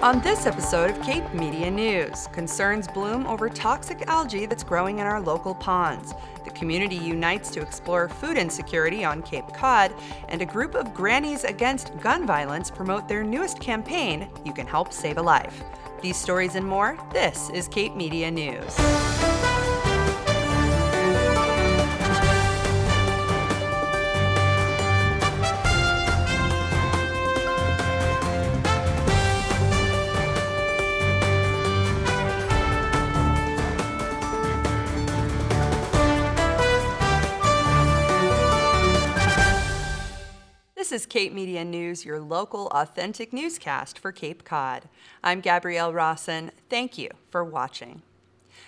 On this episode of Cape Media News, concerns bloom over toxic algae that's growing in our local ponds. The community unites to explore food insecurity on Cape Cod, and a group of grannies against gun violence promote their newest campaign, You Can Help Save a Life. These stories and more, this is Cape Media News. This is Cape Media News, your local authentic newscast for Cape Cod. I'm Gabrielle Rawson. Thank you for watching.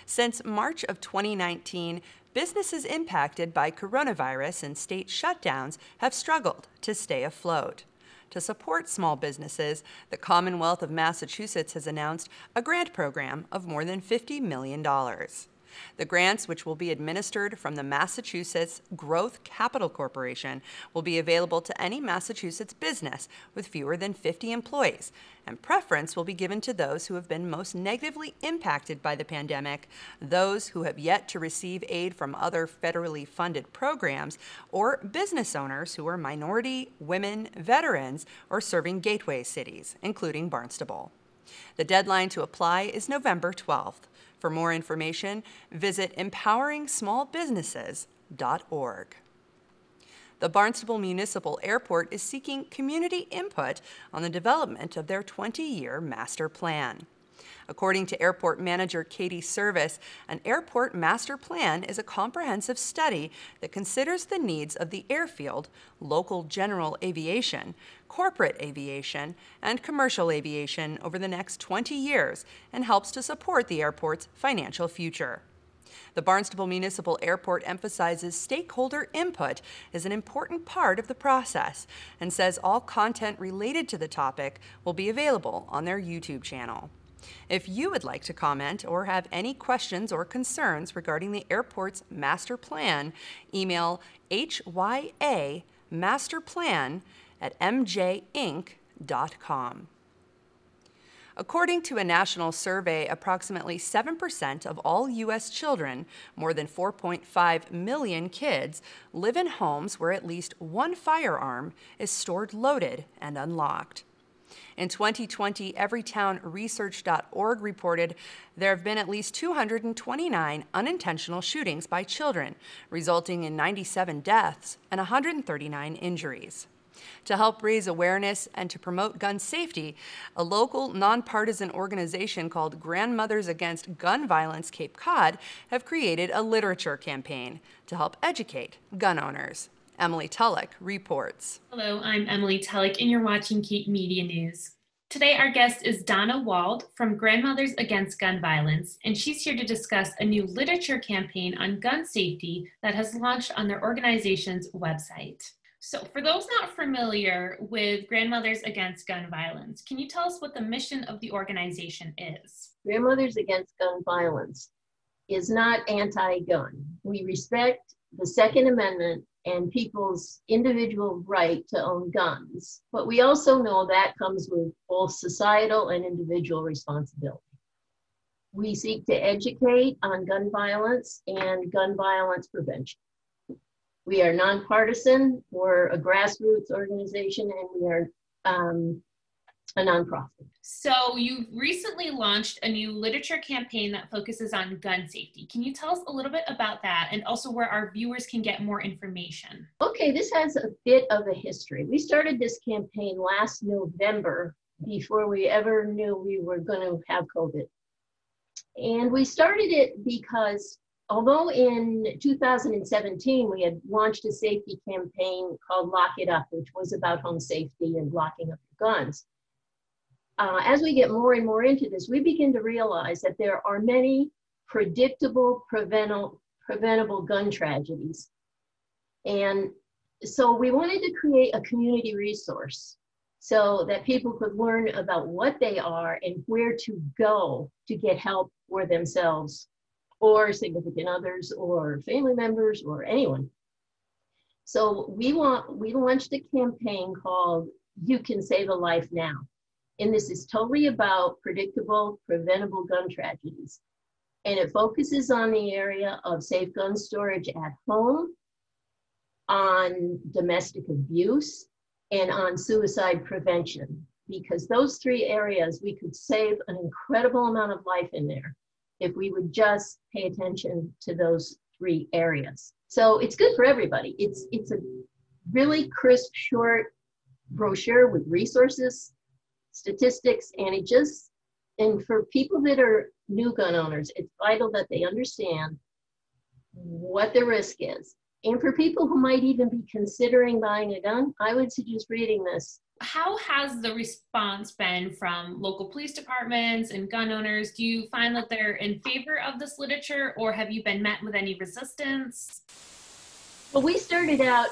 Since March of 2019, businesses impacted by coronavirus and state shutdowns have struggled to stay afloat. To support small businesses, the Commonwealth of Massachusetts has announced a grant program of more than $50 million. The grants, which will be administered from the Massachusetts Growth Capital Corporation, will be available to any Massachusetts business with fewer than 50 employees, and preference will be given to those who have been most negatively impacted by the pandemic, those who have yet to receive aid from other federally funded programs, or business owners who are minority, women, veterans, or serving gateway cities, including Barnstable. The deadline to apply is November 12th. For more information, visit empoweringsmallbusinesses.org. The Barnstable Municipal Airport is seeking community input on the development of their 20-year master plan. According to airport manager Katie Service, an airport master plan is a comprehensive study that considers the needs of the airfield, local general aviation, corporate aviation, and commercial aviation over the next 20 years and helps to support the airport's financial future. The Barnstable Municipal Airport emphasizes stakeholder input is an important part of the process and says all content related to the topic will be available on their YouTube channel. If you would like to comment or have any questions or concerns regarding the airport's master plan, email hyamasterplan@mjinc.com. According to a national survey, approximately 7% of all U.S. children, more than 4.5 million kids, live in homes where at least one firearm is stored loaded and unlocked. In 2020, EverytownResearch.org reported there have been at least 229 unintentional shootings by children, resulting in 97 deaths and 139 injuries. To help raise awareness and to promote gun safety, a local nonpartisan organization called Grandmothers Against Gun Violence Cape Cod have created a literature campaign to help educate gun owners. Emily Tulloch reports. Hello, I'm Emily Tulloch, and you're watching Cape Media News. Today, our guest is Donna Wald from Grandmothers Against Gun Violence, and she's here to discuss a new literature campaign on gun safety that has launched on their organization's website. So for those not familiar with Grandmothers Against Gun Violence, can you tell us what the mission of the organization is? Grandmothers Against Gun Violence is not anti-gun. We respect the Second Amendment and people's individual right to own guns. But we also know that comes with both societal and individual responsibility. We seek to educate on gun violence and gun violence prevention. We are nonpartisan, we're a grassroots organization, and we are a nonprofit. So you recently launched a new literature campaign that focuses on gun safety. Can you tell us a little bit about that and also where our viewers can get more information? Okay, this has a bit of a history. We started this campaign last November before we ever knew we were going to have COVID. And we started it because although in 2017 we had launched a safety campaign called Lock It Up, which was about home safety and locking up your guns, as we get more and more into this, we begin to realize that there are many predictable, preventable gun tragedies. And so we wanted to create a community resource so that people could learn about what they are and where to go to get help for themselves or significant others or family members or anyone. So we launched a campaign called You Can Save a Life Now. And this is totally about predictable, preventable gun tragedies. And it focuses on the area of safe gun storage at home, on domestic abuse, and on suicide prevention. Because those three areas, we could save an incredible amount of life in there if we would just pay attention to those three areas. So it's good for everybody. It's a really crisp, short brochure with resources, statistics, and for people that are new gun owners, it's vital that they understand what the risk is. And for people who might even be considering buying a gun, I would suggest reading this. How has the response been from local police departments and gun owners? Do you find that they're in favor of this literature, or have you been met with any resistance? Well, we started out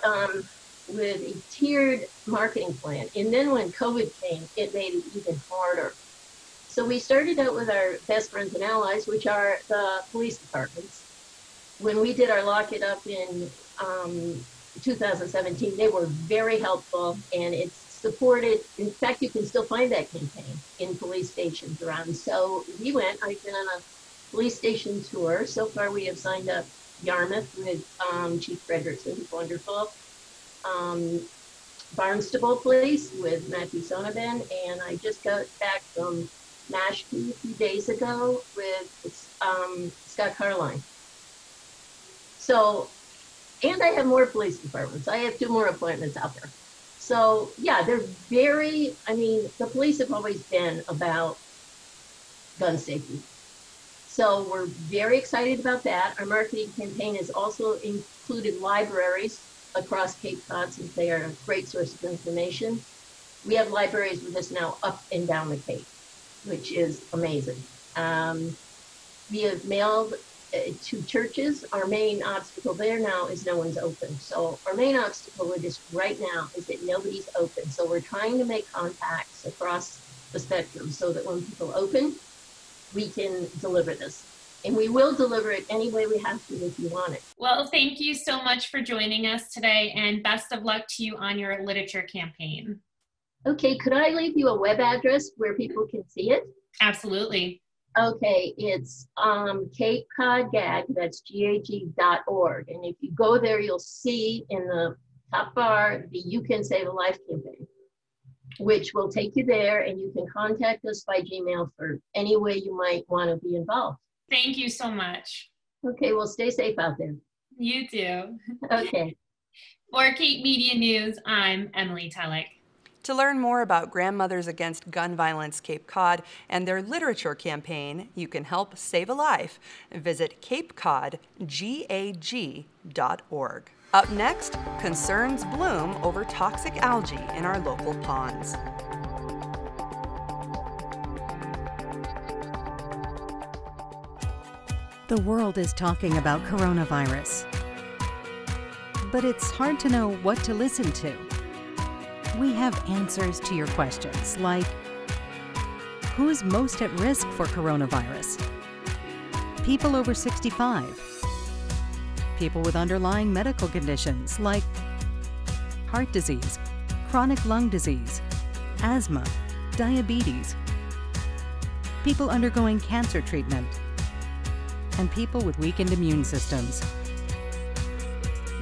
with a tiered marketing plan. And then when COVID came, it made it even harder. So we started out with our best friends and allies, which are the police departments. When we did our Lock It Up in 2017, they were very helpful, and it's supported. In fact, you can still find that campaign in police stations around. So we went, I've been on a police station tour. So far we have signed up Yarmouth with Chief Frederickson, who's wonderful. Barnstable Police with Matthew Sonoban, and I just got back from Mashpee a few days ago with Scott Carline. So, and I have more police departments. I have 2 more appointments out there. So yeah, they're very, the police have always been about gun safety. So we're very excited about that. Our marketing campaign has also included libraries across Cape Cod, since they are a great source of information. We have libraries with us now up and down the Cape, which is amazing. We have mailed to churches. Our main obstacle there now is no one's open. So our main obstacle with this right now is that nobody's open. So we're trying to make contacts across the spectrum so that when people open, we can deliver this. And we will deliver it any way we have to if you want it. Well, thank you so much for joining us today, and best of luck to you on your literature campaign. Okay, could I leave you a web address where people can see it? Absolutely. Okay, it's Cape Cod GAG, that's GAG.org. And if you go there, you'll see in the top bar, the You Can Save a Life campaign, which will take you there, and you can contact us by Gmail for any way you might want to be involved. Thank you so much. Okay, well, stay safe out there. You too. Okay. For Cape Media News, I'm Emily Tellick. To learn more about Grandmothers Against Gun Violence Cape Cod and their literature campaign, You Can Help Save a Life, visit capecodgag.org. Up next, concerns bloom over toxic algae in our local ponds. The world is talking about coronavirus, but it's hard to know what to listen to. We have answers to your questions like, who's most at risk for coronavirus? People over 65. People with underlying medical conditions like heart disease, chronic lung disease, asthma, diabetes. People undergoing cancer treatment, and people with weakened immune systems.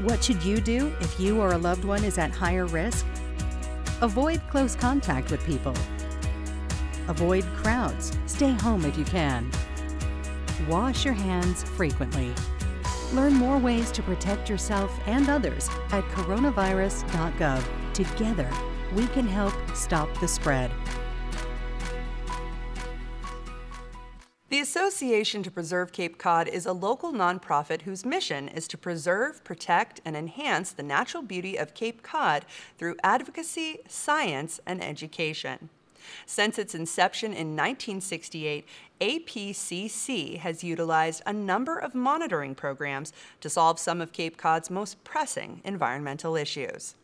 What should you do if you or a loved one is at higher risk? Avoid close contact with people. Avoid crowds. Stay home if you can. Wash your hands frequently. Learn more ways to protect yourself and others at coronavirus.gov. Together, we can help stop the spread. The Association to Preserve Cape Cod is a local nonprofit whose mission is to preserve, protect, and enhance the natural beauty of Cape Cod through advocacy, science, and education. Since its inception in 1968, APCC has utilized a number of monitoring programs to solve some of Cape Cod's most pressing environmental issues.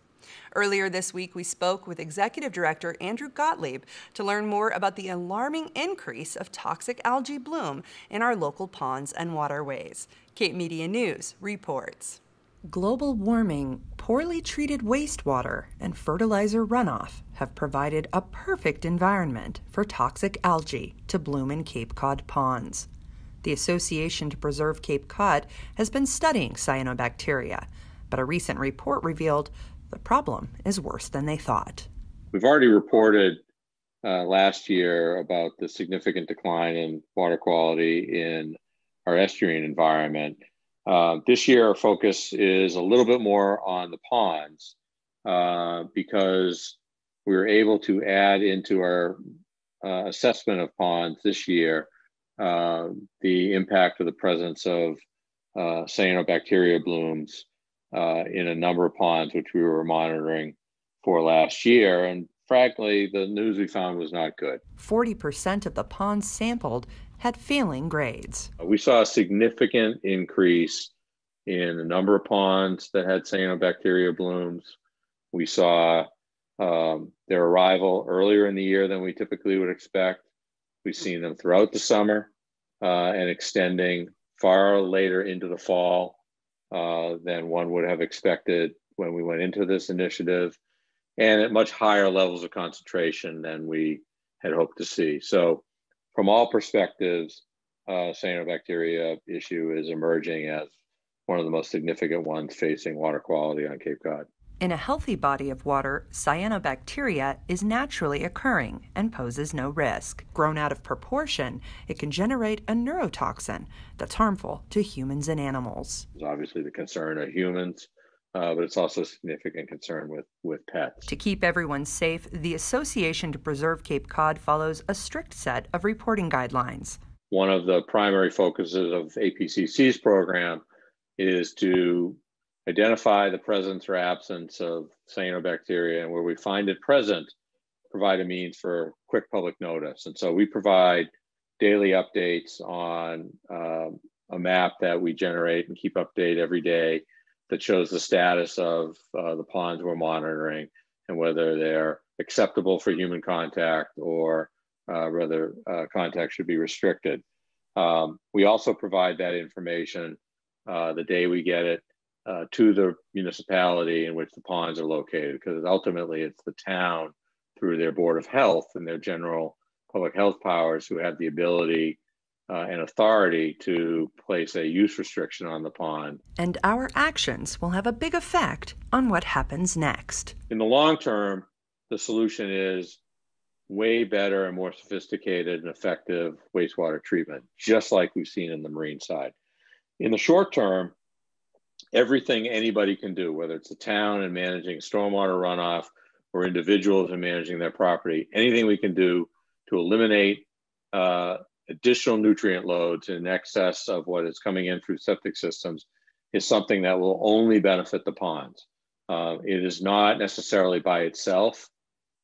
Earlier this week, we spoke with Executive Director Andrew Gottlieb to learn more about the alarming increase of toxic algae bloom in our local ponds and waterways. Cape Media News reports. Global warming, poorly treated wastewater, and fertilizer runoff have provided a perfect environment for toxic algae to bloom in Cape Cod ponds. The Association to Preserve Cape Cod has been studying cyanobacteria, but a recent report revealed the problem is worse than they thought. We've already reported last year about the significant decline in water quality in our estuarine environment. This year, our focus is a little bit more on the ponds because we were able to add into our assessment of ponds this year the impact of the presence of cyanobacteria blooms in a number of ponds, which we were monitoring for last year. And frankly, the news we found was not good. 40% of the ponds sampled had failing grades. We saw a significant increase in the number of ponds that had cyanobacteria blooms. We saw their arrival earlier in the year than we typically would expect. We've seen them throughout the summer and extending far later into the fall than one would have expected when we went into this initiative, and at much higher levels of concentration than we had hoped to see. So from all perspectives, cyanobacteria issue is emerging as one of the most significant ones facing water quality on Cape Cod. In a healthy body of water, cyanobacteria is naturally occurring and poses no risk. Grown out of proportion, it can generate a neurotoxin that's harmful to humans and animals. It's obviously the concern of humans, but it's also a significant concern with pets. To keep everyone safe, the Association to Preserve Cape Cod follows a strict set of reporting guidelines. One of the primary focuses of APCC's program is to identify the presence or absence of cyanobacteria, and where we find it present, provide a means for quick public notice. And so we provide daily updates on a map that we generate and keep update every day that shows the status of the ponds we're monitoring and whether they're acceptable for human contact or whether contact should be restricted. We also provide that information the day we get it to the municipality in which the ponds are located, because ultimately it's the town through their Board of Health and their general public health powers who have the ability and authority to place a use restriction on the pond. And our actions will have a big effect on what happens next. In the long term, the solution is way better and more sophisticated and effective wastewater treatment, just like we've seen in the marine side. In the short term, everything anybody can do, whether it's the town in managing stormwater runoff or individuals in managing their property, anything we can do to eliminate additional nutrient loads in excess of what is coming in through septic systems is something that will only benefit the ponds. It is not necessarily by itself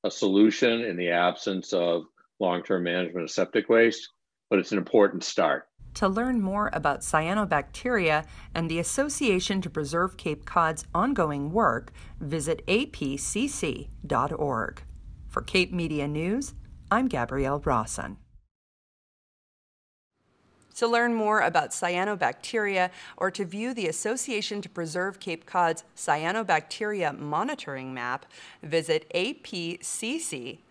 a solution in the absence of long-term management of septic waste, but it's an important start. To learn more about cyanobacteria and the Association to Preserve Cape Cod's ongoing work, visit apcc.org. For Cape Media News, I'm Gabrielle Rawson. To learn more about cyanobacteria or to view the Association to Preserve Cape Cod's cyanobacteria monitoring map, visit apcc.org.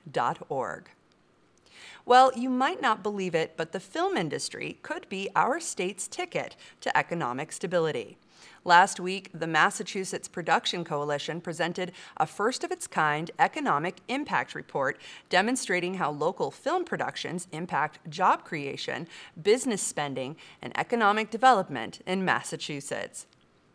Well, you might not believe it, but the film industry could be our state's ticket to economic stability. Last week, the Massachusetts Production Coalition presented a first-of-its-kind economic impact report demonstrating how local film productions impact job creation, business spending, and economic development in Massachusetts.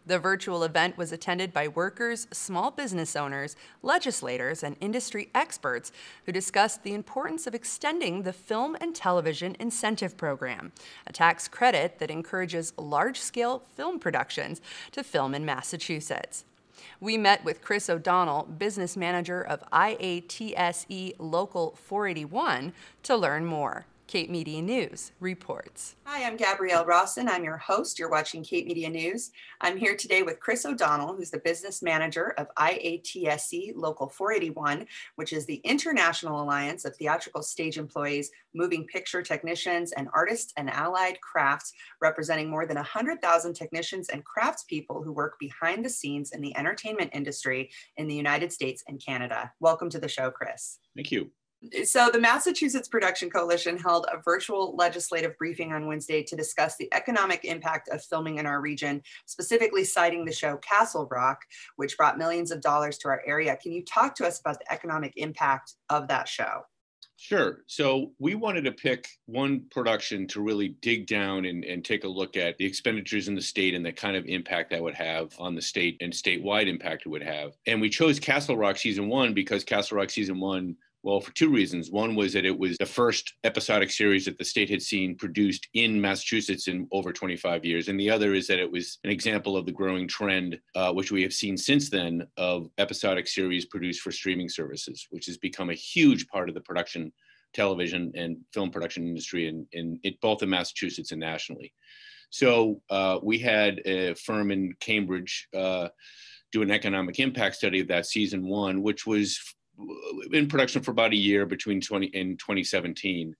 The virtual event was attended by workers, small business owners, legislators, and industry experts who discussed the importance of extending the Film and Television Incentive Program, a tax credit that encourages large-scale film productions to film in Massachusetts. We met with Chris O'Donnell, business manager of IATSE Local 481, to learn more. Cape Media News reports. Hi, I'm Gabrielle Rawson. I'm your host. You're watching Cape Media News. I'm here today with Chris O'Donnell, who's the business manager of IATSE Local 481, which is the International Alliance of Theatrical Stage Employees, Moving Picture Technicians, and Artists and Allied Crafts, representing more than 100,000 technicians and craftspeople who work behind the scenes in the entertainment industry in the United States and Canada. Welcome to the show, Chris. Thank you. So the Massachusetts Production Coalition held a virtual legislative briefing on Wednesday to discuss the economic impact of filming in our region, specifically citing the show Castle Rock, which brought millions of dollars to our area. Can you talk to us about the economic impact of that show? Sure. So we wanted to pick one production to really dig down and take a look at the expenditures in the state and the kind of impact that would have on the state and statewide impact it would have. And we chose Castle Rock Season 1 because Castle Rock Season 1, well, for two reasons. One was that it was the first episodic series that the state had seen produced in Massachusetts in over 25 years. And the other is that it was an example of the growing trend, which we have seen since then, of episodic series produced for streaming services, which has become a huge part of the production, television and film production industry in both in Massachusetts and nationally. So we had a firm in Cambridge do an economic impact study of that Season 1, which was in production for about a year between 2017.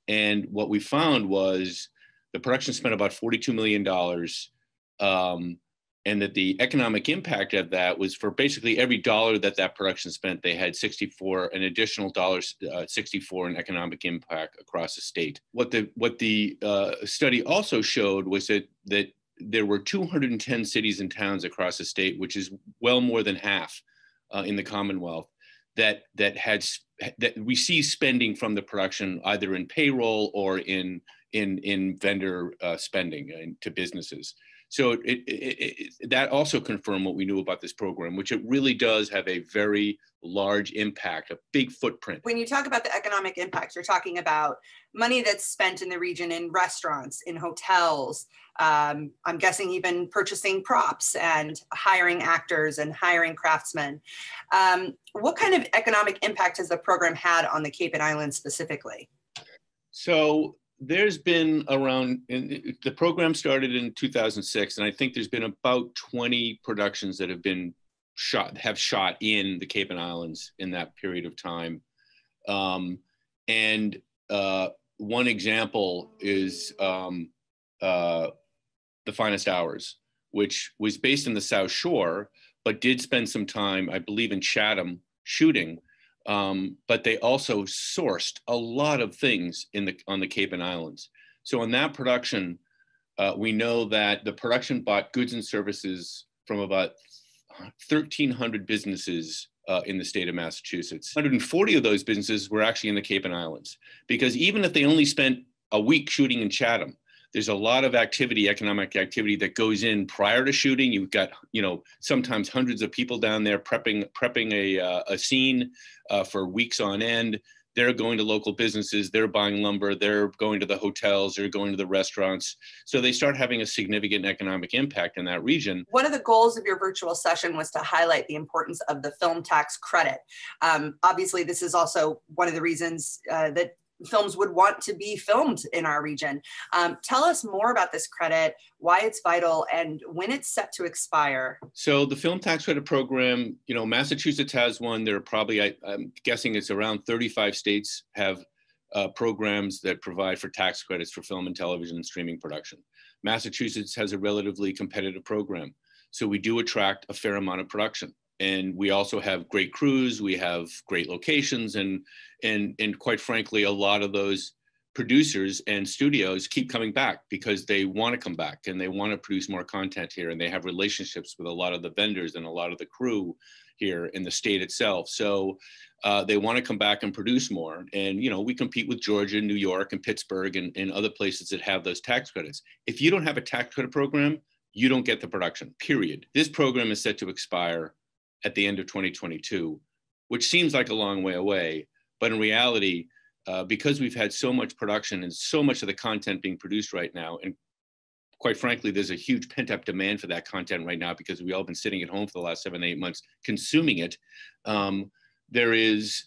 And what we found was the production spent about $42 million, and that the economic impact of that was for basically every dollar that production spent, they had an additional $64 in economic impact across the state. What the study also showed was that there were 210 cities and towns across the state, which is well more than half in the Commonwealth, that receive spending from the production either in payroll or in vendor spending to businesses. So that also confirmed what we knew about this program, which it really does have a very large impact, a big footprint. When you talk about the economic impact, you're talking about money that's spent in the region in restaurants, in hotels, I'm guessing even purchasing props and hiring actors and hiring craftsmen. What kind of economic impact has the program had on the Cape and Islands specifically? So there's been the program started in 2006, and I think there's been about 20 productions that have shot in the Cape and Islands in that period of time. One example is The Finest Hours, which was based in the South Shore, but did spend some time, I believe, in Chatham shooting. But they also sourced a lot of things on the Cape and Islands. So in that production, we know that the production bought goods and services from about 1,300 businesses in the state of Massachusetts. 140 of those businesses were actually in the Cape and Islands, because even if they only spent a week shooting in Chatham, there's a lot of economic activity that goes in prior to shooting. You've got, sometimes hundreds of people down there prepping a scene for weeks on end. They're going to local businesses, they're buying lumber, they're going to the hotels, they're going to the restaurants. So they start having a significant economic impact in that region. One of the goals of your virtual session was to highlight the importance of the film tax credit. Obviously, this is also one of the reasons that films would want to be filmed in our region. Tell us more about this credit, why it's vital, and when it's set to expire. So the film tax credit program, Massachusetts has one. There are probably, I'm guessing it's around 35 states have programs that provide for tax credits for film and television and streaming production. Massachusetts has a relatively competitive program. So we do attract a fair amount of production. And we also have great crews, we have great locations, and quite frankly, a lot of those producers and studios keep coming back because they want to come back and they want to produce more content here, and they have relationships with a lot of the vendors and a lot of the crew here in the state itself. So they want to come back and produce more. And, we compete with Georgia, New York, and Pittsburgh and other places that have those tax credits. If you don't have a tax credit program, you don't get the production, period. This program is set to expire at the end of 2022, which seems like a long way away. But in reality, because we've had so much production and so much of the content being produced right now, and quite frankly, there's a huge pent-up demand for that content right now because we've all been sitting at home for the last 7 to 8 months consuming it. There is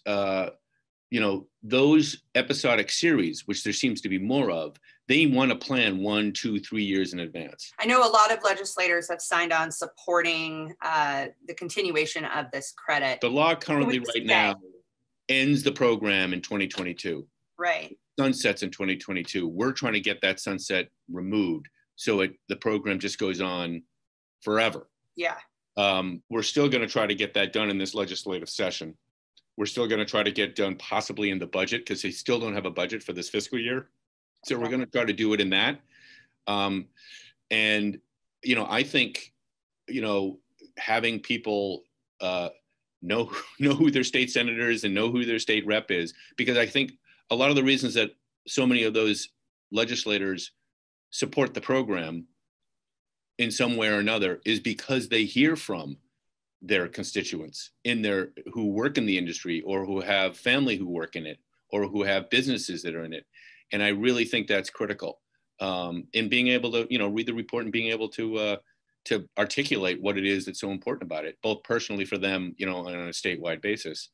those episodic series, which there seems to be more of, they want to plan 1, 2, 3 years in advance. I know a lot of legislators have signed on supporting the continuation of this credit. The law currently right now ends the program in 2022. Right. Sunsets in 2022. We're trying to get that sunset removed so the program just goes on forever. Yeah. We're still going to try to get that done in this legislative session. We're still going to try to get done possibly in the budget because they still don't have a budget for this fiscal year. So we're going to try to do it in that. And, I think, having people know who their state senators and know who their state rep is, because I think a lot of the reasons that so many of those legislators support the program in some way or another is because they hear from their constituents who work in the industry or who have family who work in it or who have businesses that are in it. And I really think that's critical in being able to, read the report and being able to articulate what it is that's so important about it, both personally for them, on a statewide basis.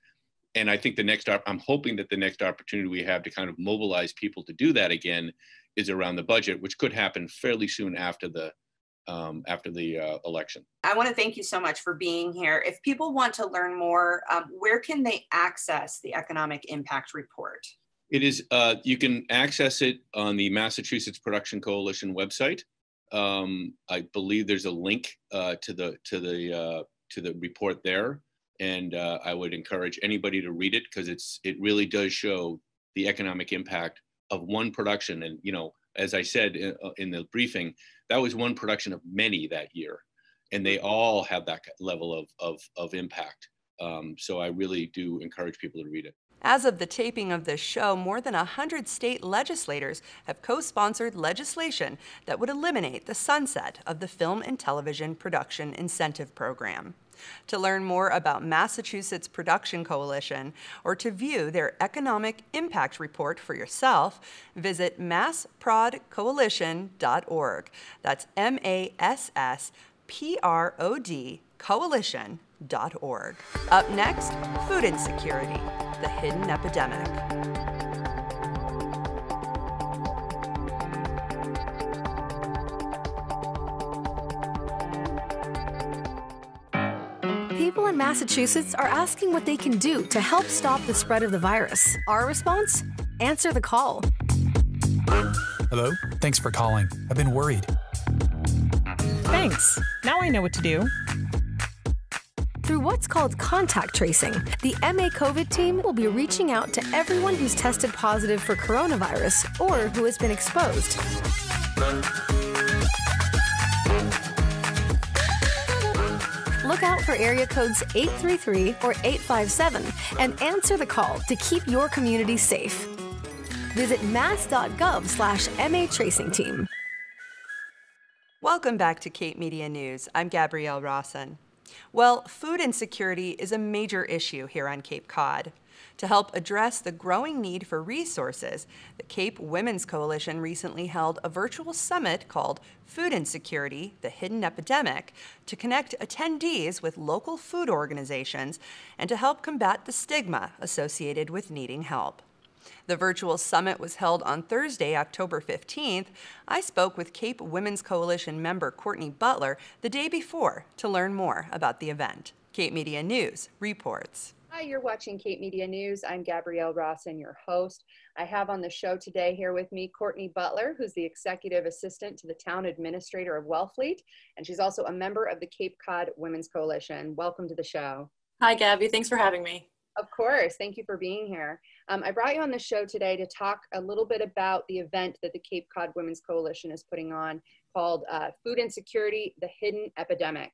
And I think I'm hoping that the next opportunity we have to kind of mobilize people to do that again is around the budget, which could happen fairly soon after the election. I want to thank you so much for being here. If people want to learn more, where can they access the economic impact report? It is, you can access it on the Massachusetts Production Coalition website. I believe there's a link to the report there. And I would encourage anybody to read it because it really does show the economic impact of one production. And, as I said in the briefing, that was one production of many that year. And they all have that level of impact. So I really do encourage people to read it. As of the taping of this show, more than 100 state legislators have co-sponsored legislation that would eliminate the sunset of the Film and Television Production Incentive Program. To learn more about Massachusetts Production Coalition or to view their economic impact report for yourself, visit massprodcoalition.org. That's MASSPROD coalition.org. Up next, food insecurity, the hidden epidemic. People in Massachusetts are asking what they can do to help stop the spread of the virus. Our response? Answer the call. Hello? Thanks for calling. I've been worried. Thanks. Now I know what to do. Through what's called contact tracing, the MA COVID team will be reaching out to everyone who's tested positive for coronavirus or who has been exposed. Look out for area codes 833 or 857 and answer the call to keep your community safe. Visit mass.gov/MA Tracing Team. Welcome back to Cape Media News. I'm Gabrielle Rawson. Well, food insecurity is a major issue here on Cape Cod. To help address the growing need for resources, the Cape Women's Coalition recently held a virtual summit called Food Insecurity, the Hidden Epidemic, to connect attendees with local food organizations and to help combat the stigma associated with needing help. The virtual summit was held on Thursday, October 15th. I spoke with Cape Women's Coalition member Courtney Butler the day before to learn more about the event. Cape Media News reports. Hi, you're watching Cape Media News. I'm Gabrielle Rawson, your host. I have on the show today here with me Courtney Butler, who's the Executive Assistant to the Town Administrator of Wellfleet, and she's also a member of the Cape Cod Women's Coalition. Welcome to the show. Hi, Gabby. Thanks for having me. Of course. Thank you for being here. I brought you on the show today to talk a little bit about the event that the Cape Cod Women's Coalition is putting on called Food Insecurity, the Hidden Epidemic.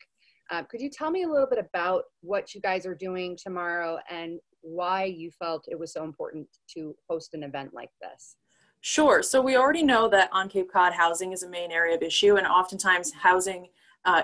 Could you tell me a little bit about what you guys are doing tomorrow and why you felt it was so important to host an event like this? Sure. So we already know that on Cape Cod, housing is a main area of issue, and oftentimes housing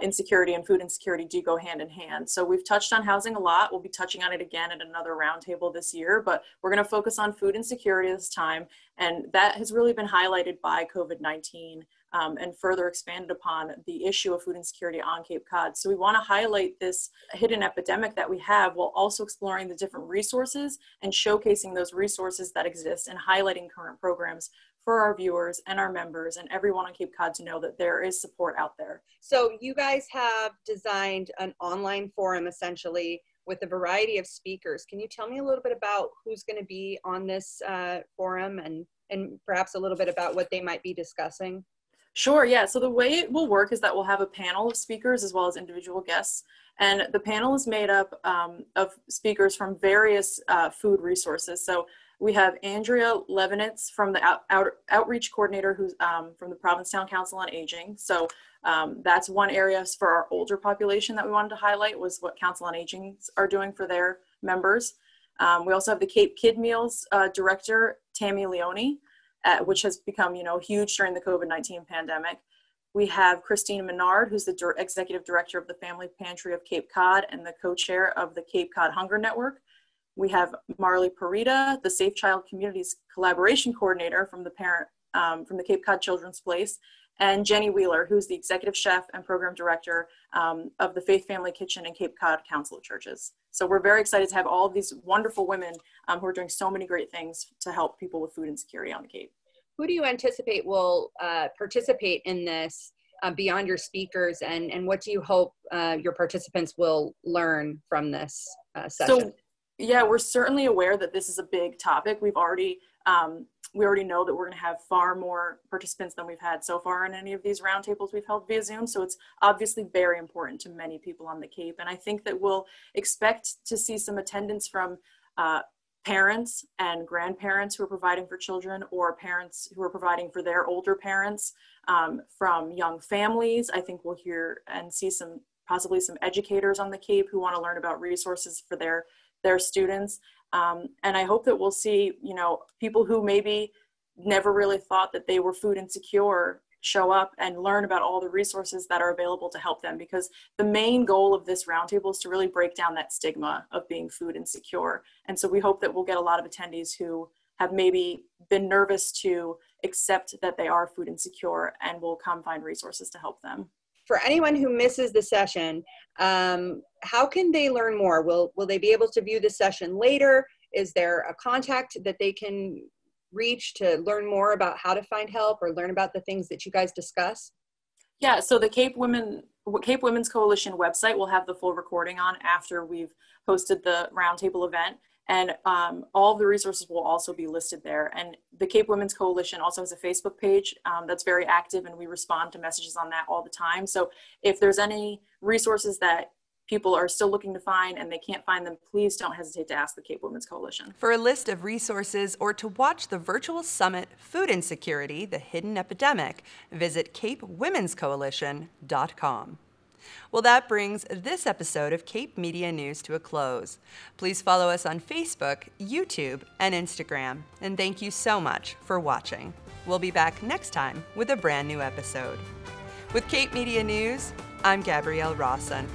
insecurity and food insecurity do go hand in hand. So we've touched on housing a lot. We'll be touching on it again at another roundtable this year, but we're going to focus on food insecurity this time. And that has really been highlighted by COVID-19 and further expanded upon the issue of food insecurity on Cape Cod. So we want to highlight this hidden epidemic that we have while also exploring the different resources and showcasing those resources that exist and highlighting current programs for our viewers and our members and everyone on Cape Cod to know that there is support out there. So you guys have designed an online forum essentially with a variety of speakers. Can you tell me a little bit about who's going to be on this forum and perhaps a little bit about what they might be discussing? Sure, yeah. So the way it will work is that we'll have a panel of speakers as well as individual guests. And the panel is made up of speakers from various food resources. So we have Andrea Levinitz from the Outreach Coordinator who's from the Provincetown Council on Aging. So that's one area for our older population that we wanted to highlight was what Council on Aging are doing for their members. We also have the Cape Kid Meals Director, Tammy Leone, which has become, huge during the COVID-19 pandemic. We have Christine Menard, who's the Executive Director of the Family Pantry of Cape Cod and the co-chair of the Cape Cod Hunger Network. We have Marley Parita, the Safe Child Communities Collaboration Coordinator from the Cape Cod Children's Place, and Jenny Wheeler, who's the Executive Chef and Program Director of the Faith Family Kitchen and Cape Cod Council of Churches. So we're very excited to have all of these wonderful women who are doing so many great things to help people with food insecurity on the Cape. Who do you anticipate will participate in this beyond your speakers, and what do you hope your participants will learn from this session? So, yeah, we're certainly aware that this is a big topic. We already know that we're going to have far more participants than we've had so far in any of these roundtables we've held via Zoom. So it's obviously very important to many people on the Cape. And I think that we'll expect to see some attendance from parents and grandparents who are providing for children, or parents who are providing for their older parents, from young families. I think we'll hear and see possibly some educators on the Cape who want to learn about resources for their students. And I hope that we'll see, people who maybe never really thought that they were food insecure show up and learn about all the resources that are available to help them, because the main goal of this roundtable is to really break down that stigma of being food insecure. And so we hope that we'll get a lot of attendees who have maybe been nervous to accept that they are food insecure and will come find resources to help them. For anyone who misses the session, how can they learn more? Will they be able to view the session later? Is there a contact that they can reach to learn more about how to find help or learn about the things that you guys discuss? Yeah, so the Cape Women's Coalition website will have the full recording on after we've hosted the roundtable event. And all of the resources will also be listed there. And the Cape Women's Coalition also has a Facebook page that's very active, and we respond to messages on that all the time. So if there's any resources that people are still looking to find and they can't find them, please don't hesitate to ask the Cape Women's Coalition. For a list of resources or to watch the virtual summit, Food Insecurity, the Hidden Epidemic, visit CapeWomen'sCoalition.com. Well, that brings this episode of Cape Media News to a close. Please follow us on Facebook, YouTube, and Instagram. And thank you so much for watching. We'll be back next time with a brand new episode. With Cape Media News, I'm Gabrielle Rawson.